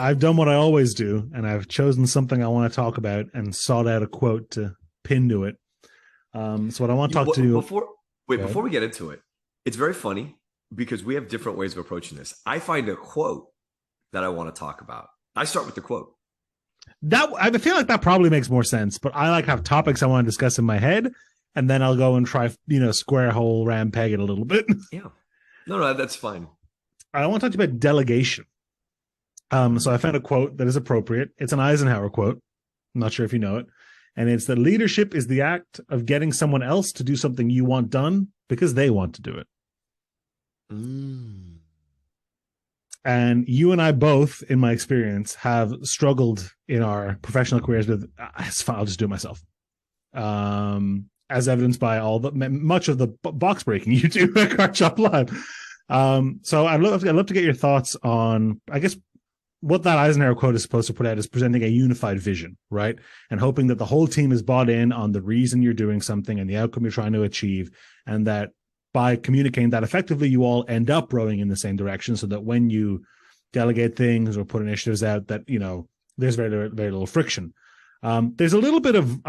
I've done what I always do, and I've chosen something I want to talk about and sought out a quote to pin to it. So what I want to talk to you before we get into it, it's very funny because we have different ways of approaching this. I find a quote that I want to talk about. I start with the quote. That I feel like that probably makes more sense, but I like have topics I want to discuss in my head, and then I'll go and try, square hole round peg it a little bit. Yeah, no, that's fine. I want to talk to you about delegation. So I found a quote that is appropriate. It's an Eisenhower quote. I'm not sure if you know it. And it's that leadership is the act of getting someone else to do something you want done because they want to do it. And you and I both, in my experience, have struggled in our professional careers with, it's fine, I'll just do it myself. As evidenced by much of the box breaking you do at Card Shop Live. So I'd love to get your thoughts on, I guess, what that Eisenhower quote is supposed to put out is presenting a unified vision, right? And hoping that the whole team is bought in on the reason you're doing something and the outcome you're trying to achieve. And that by communicating that effectively, you all end up rowing in the same direction so that when you delegate things or put initiatives out that, there's very, very little friction. There's a little bit of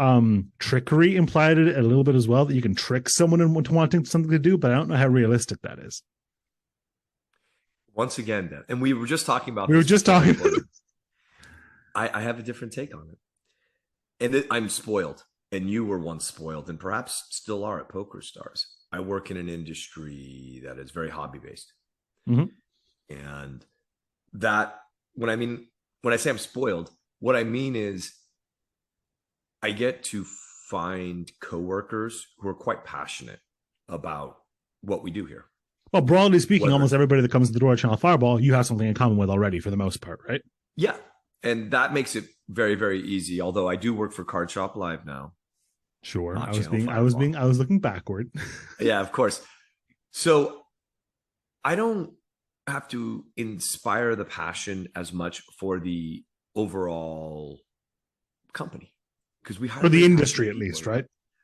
trickery implied in it a little bit as well, that you can trick someone into wanting something to do, but I don't know how realistic that is. Once again, Dan, and we were just talking about. I have a different take on it, and I'm spoiled, and you were once spoiled, and perhaps still are at Poker Stars. I work in an industry that is very hobby based, and that when I say I'm spoiled, what I mean is I get to find coworkers who are quite passionate about what we do here. Well, broadly speaking, almost everybody that comes to the door at Channel Fireball, you have something in common with already for the most part, right? Yeah. And that makes it very, very easy. Although I do work for Card Shop Live now. Sure. I was looking backward. Yeah, of course. So I don't have to inspire the passion as much for the overall company. Because we hire for the industry at least, right?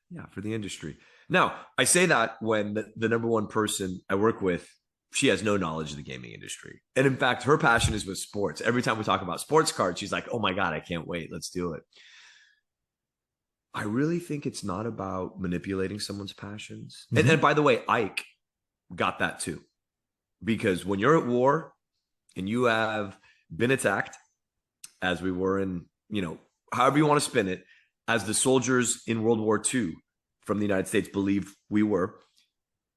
Yeah, for the industry. Now, I say that when the number one person I work with, she has no knowledge of the gaming industry. And in fact, her passion is with sports. Every time we talk about sports cards, she's like, oh my God, I can't wait. Let's do it. I really think it's not about manipulating someone's passions. And by the way, Ike got that too. Because when you're at war and you have been attacked, as we were in, however you want to spin it, as the soldiers in World War II from the United States believe we were,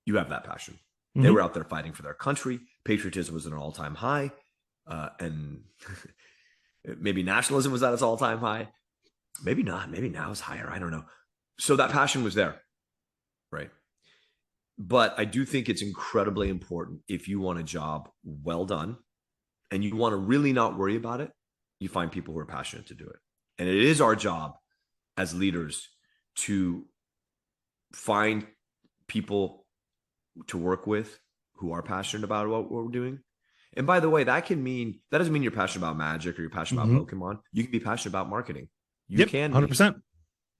you have that passion. They were out there fighting for their country. Patriotism was at an all-time high. And maybe nationalism was at its all-time high. Maybe not. Maybe now it's higher. I don't know. So that passion was there, right? But I do think it's incredibly important if you want a job well done and you want to really not worry about it, you find people who are passionate to do it. And it is our job as leaders to find people to work with who are passionate about what we're doing. And by the way, that doesn't mean you're passionate about Magic or you're passionate about Pokemon. You can be passionate about marketing. You can 100%.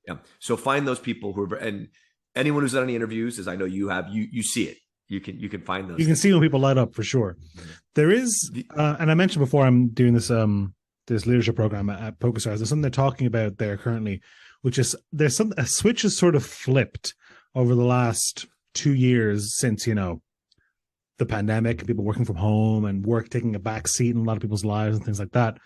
Yeah. So find those people who are, and anyone who's done any interviews, as I know you have, you see it. You can find those. You can see when people light up for sure. There is, and I mentioned before, I'm doing this this leadership program at PokerStars. There's something they're talking about there currently, which is a switch has sort of flipped over the last 2 years since, the pandemic, people working from home and work taking a back seat in a lot of people's lives and things like that,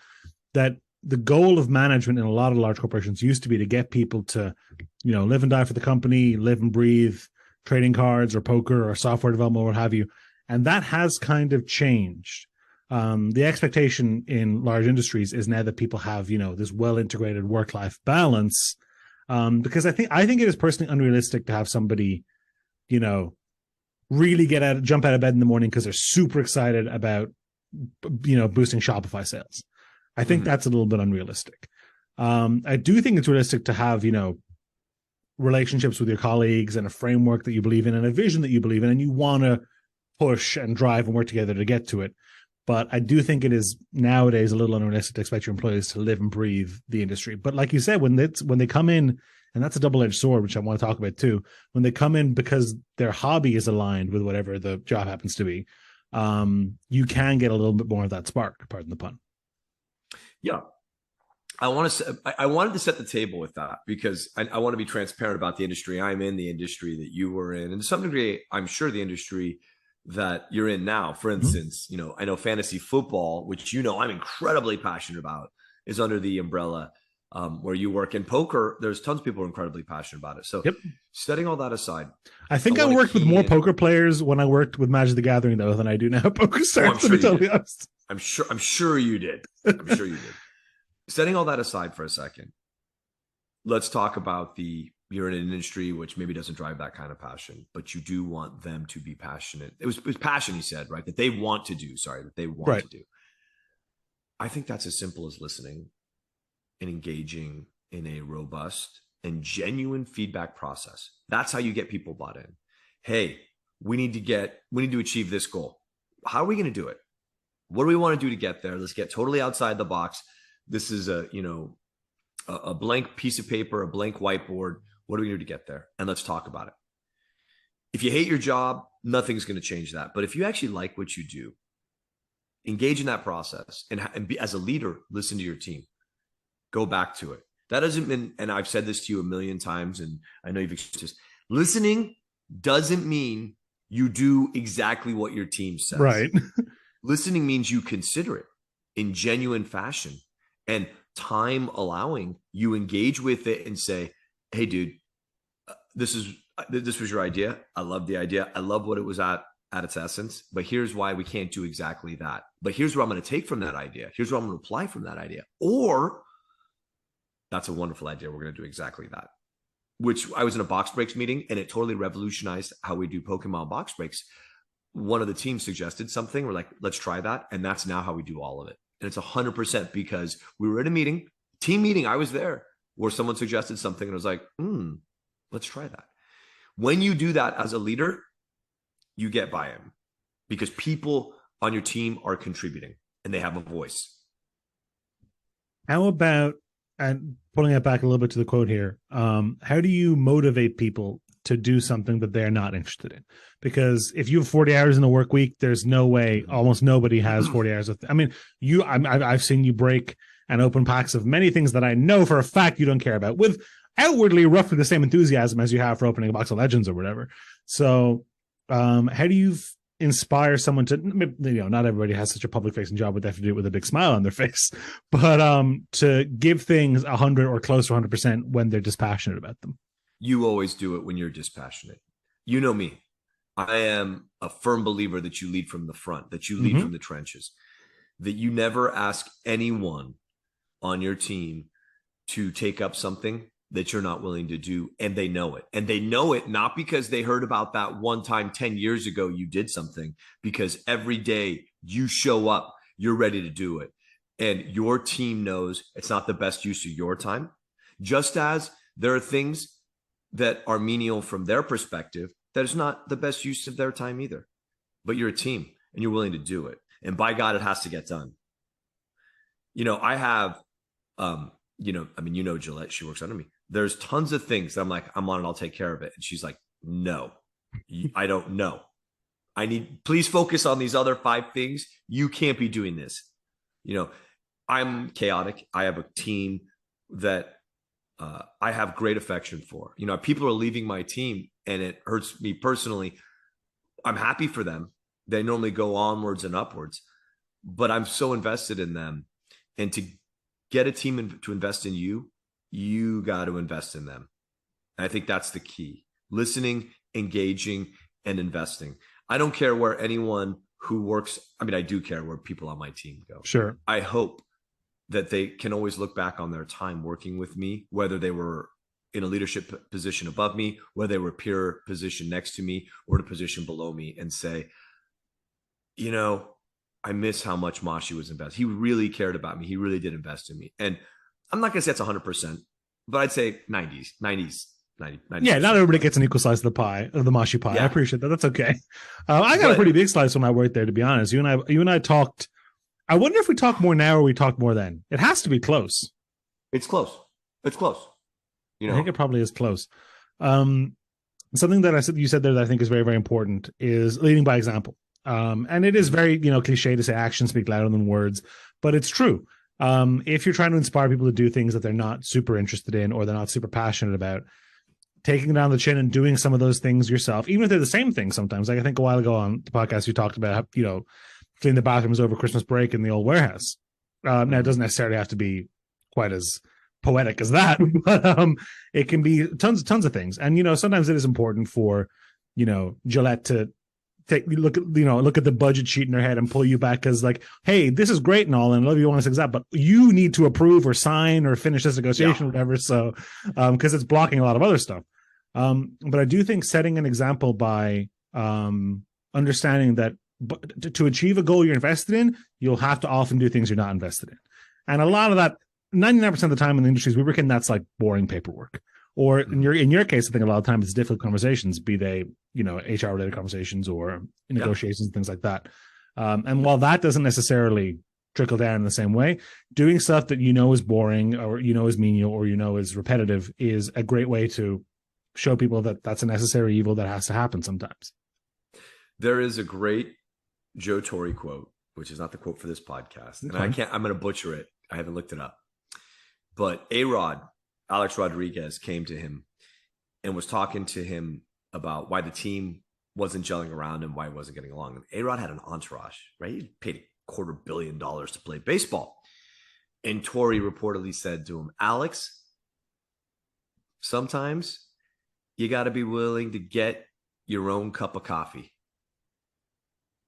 that the goal of management in a lot of large corporations used to be to get people to, live and die for the company, live and breathe trading cards or poker or software development or what have you. And that has kind of changed. The expectation in large industries is now that people have, this well-integrated work-life balance. Because I think it is personally unrealistic to have somebody, really jump out of bed in the morning because they're super excited about, boosting Shopify sales. I think that's a little bit unrealistic. I do think it's realistic to have, relationships with your colleagues and a framework that you believe in and a vision that you believe in, and you want to push and drive and work together to get to it. But I do think it is nowadays a little unrealistic to expect your employees to live and breathe the industry. But like you said, when they come in, and that's a double-edged sword, which I want to talk about too, when they come in because their hobby is aligned with whatever the job happens to be, you can get a little bit more of that spark, pardon the pun. Yeah. I wanted to set the table with that because I want to be transparent about the industry I'm in, the industry that you were in, and to some degree, I'm sure the industry that you're in now. For instance, I know fantasy football, which I'm incredibly passionate about, is under the umbrella where you work. In poker, there's tons of people who are incredibly passionate about it. So, Yep. setting all that aside, I think I worked with more poker players when I worked with Magic the Gathering though than I do now poker stars. To be totally honest, I'm sure you did. I'm sure you did. Setting all that aside for a second, let's talk about you're in an industry which maybe doesn't drive that kind of passion, but you do want them to be passionate. It was passion, you said, right? That they want to do, that they want to do. I think that's as simple as listening and engaging in a robust and genuine feedback process. That's how you get people bought in. Hey, we need to achieve this goal. How are we going to do it? What do we want to do to get there? Let's get totally outside the box. This is a blank piece of paper, a blank whiteboard. What do we do to get there? And let's talk about it. If you hate your job, nothing's going to change that. But if you actually like what you do, engage in that process and be, as a leader, listen to your team. Go back to it. That doesn't mean, and I've said this to you a million times, and I know you've experienced this. Listening doesn't mean you do exactly what your team says. Right. Listening means you consider it in genuine fashion. And time allowing, you engage with it and say, hey, dude, this was your idea. I love the idea. I love what it was at its essence. But here's why we can't do exactly that. But here's what I'm going to take from that idea. Here's what I'm going to apply from that idea. Or that's a wonderful idea. We're going to do exactly that. Which I was in a box breaks meeting and it totally revolutionized how we do Pokemon box breaks. One of the teams suggested something. We're like, let's try that. And that's now how we do all of it. And it's 100% because we were at a team meeting. I was there where someone suggested something and I was like, let's try that. When you do that as a leader, you get buy-in because people on your team are contributing and they have a voice. How about, and pulling it back a little bit to the quote here, how do you motivate people to do something that they're not interested in? Because if you have 40 hours in a work week, there's no way almost nobody has 40 hours. I've seen you break and open packs of many things that I know for a fact you don't care about with outwardly roughly the same enthusiasm as you have for opening a box of Legends or whatever. So how do you inspire someone to, not everybody has such a public facing job, but they have to do it with a big smile on their face, but to give things 100 or close to 100% when they're dispassionate about them? You always do it when you're dispassionate. You know me. I am a firm believer that you lead from the front, that you lead from the trenches, that you never ask anyone on your team to take up something that you're not willing to do. And they know it. And they know it not because they heard about that one time 10 years ago you did something, because every day you show up, you're ready to do it. And your team knows it's not the best use of your time. Just as there are things that are menial from their perspective, that is not the best use of their time either. But you're a team and you're willing to do it. And by God, it has to get done. I have, Gillette, she works under me. There's tons of things that I'm like, I'm on it, I'll take care of it. And she's like, no, I don't know. Please focus on these other 5 things. You can't be doing this. I'm chaotic. I have a team that I have great affection for. People are leaving my team and it hurts me personally. I'm happy for them. They normally go onwards and upwards, but I'm so invested in them. And to get a team to invest in you, you got to invest in them. And I think that's the key. Listening, engaging, and investing. I don't care where anyone who works, I do care where people on my team go. Sure. I hope that they can always look back on their time working with me, whether they were in a leadership position above me, whether they were peer position next to me or in a position below me, and say, I miss how much Mashi was invested. He really cared about me. He really did invest in me. And I'm not going to say it's 100%, but I'd say 90s. Yeah, not everybody gets an equal slice of the pie, of the Mashi pie. Yeah. I appreciate that. That's okay. I got a pretty big slice when I worked there, to be honest. You and I talked. I wonder if we talk more now or we talk more then. It has to be close. It's close. It's close. I think it probably is close. Something that you said there that I think is very, very important is leading by example. And it is very, cliche to say actions speak louder than words, but it's true. If you're trying to inspire people to do things that they're not super interested in or they're not super passionate about, taking it down the chin and doing some of those things yourself, even if they're the same thing sometimes. Like I think a while ago on the podcast, you talked about how, clean the bathrooms over Christmas break in the old warehouse. Now, it doesn't necessarily have to be quite as poetic as that, but it can be tons of things. And, sometimes it is important for, Gillette to look at the budget sheet in their head and pull you back as like, hey, this is great and all, and I love you, want to exact, but you need to approve or sign or finish this negotiation or whatever. So, because it's blocking a lot of other stuff. But I do think setting an example by understanding that to achieve a goal you're invested in, you'll have to often do things you're not invested in. And a lot of that, 99% of the time in the industries we work in, that's like boring paperwork. Or in your case, I think a lot of times it's difficult conversations, be they, HR related conversations or negotiations and things like that. And while that doesn't necessarily trickle down in the same way, doing stuff that is boring or is menial or is repetitive is a great way to show people that that's a necessary evil that has to happen sometimes. There is a great Joe Torre quote, which is not the quote for this podcast. Okay. And I'm going to butcher it. I haven't looked it up. But Alex Rodriguez came to him and was talking to him about why the team wasn't gelling around and why it wasn't getting along. And A-Rod had an entourage, right? He paid $250 million to play baseball. And Torre reportedly said to him, Alex, sometimes you got to be willing to get your own cup of coffee.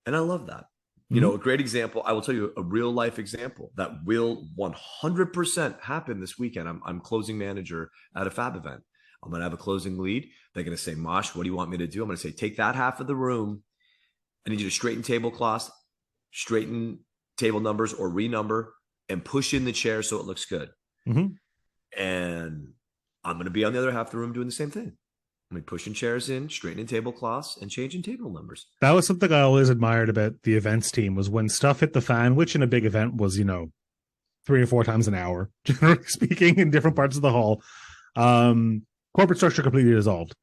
And I love that. A great example. I will tell you a real life example that will 100% happen this weekend. I'm closing manager at a fab event. I'm going to have a closing lead. They're going to say, Mosh, what do you want me to do? I'm going to say, take that half of the room. I need you to straighten tablecloths, straighten table numbers or renumber, and push in the chair so it looks good. Mm-hmm. And I'm going to be on the other half of the room doing the same thing. I'm going to be pushing chairs in, straightening tablecloths, and changing table numbers. That was something I always admired about the events team, was when stuff hit the fan, which in a big event was, 3 or 4 times an hour, generally speaking, in different parts of the hall. Corporate structure completely dissolved.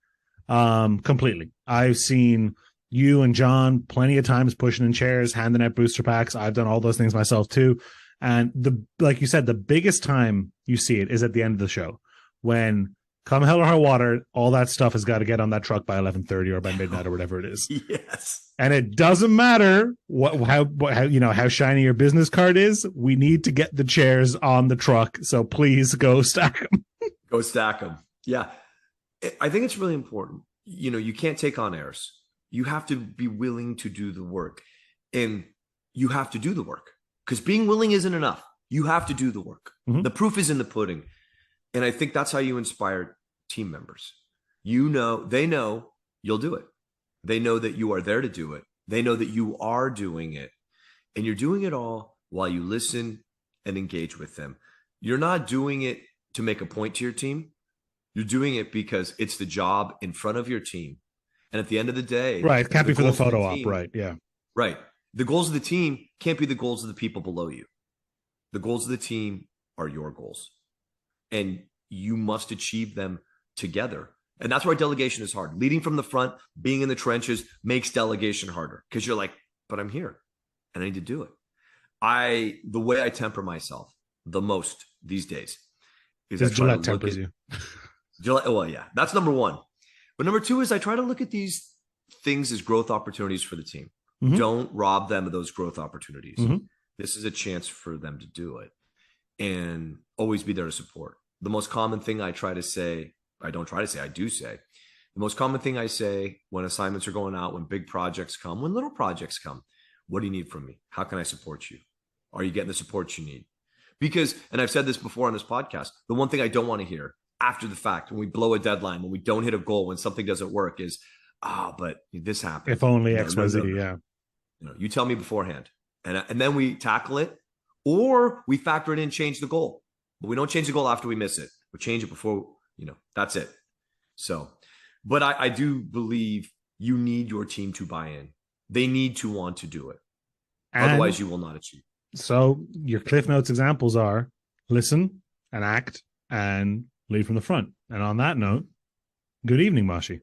Completely. I've seen you and John plenty of times pushing in chairs, handing out booster packs. I've done all those things myself too. And like you said, the biggest time you see it is at the end of the show, when come hell or high water, all that stuff has got to get on that truck by 11:30 or by midnight or whatever it is. Yes. And it doesn't matter how shiny your business card is. We need to get the chairs on the truck. So please go stack them. Go stack them. Yeah. I think it's really important. You can't take on airs. You have to be willing to do the work, and you have to do the work, because being willing isn't enough. You have to do the work. Mm-hmm. The proof is in the pudding. And I think that's how you inspire team members. They know you'll do it. They know that you are there to do it. They know that you are doing it. And you're doing it all while you listen and engage with them. You're not doing it to make a point to your team. You're doing it because it's the job in front of your team. And at the end of the day, right, it can't be for the photo op, right? Yeah. Right. The goals of the team can't be the goals of the people below you. The goals of the team are your goals. And you must achieve them together. And that's why delegation is hard. Leading from the front, being in the trenches makes delegation harder, because you're like, but I'm here and I need to do it. The way I temper myself the most these days is I try to tempers you. Well, yeah, that's number one. But number two is I try to look at these things as growth opportunities for the team. Mm-hmm. Don't rob them of those growth opportunities. Mm-hmm. This is a chance for them to do it, and always be there to support. The most common thing I do say, the most common thing I say when assignments are going out, when big projects come, when little projects come, what do you need from me? How can I support you? Are you getting the support you need? Because, and I've said this before on this podcast, the one thing I don't want to hear after the fact, when we blow a deadline, when we don't hit a goal, when something doesn't work, is, but this happened. If only X, Y, Z, yeah. You tell me beforehand, and then we tackle it, or we factor it in, change the goal. But we don't change the goal after we miss it. We change it before, that's it. So, but I do believe you need your team to buy in. They need to want to do it. And otherwise, you will not achieve. So your Cliff Notes examples are listen and act and lead from the front. And on that note, good evening, Mashi.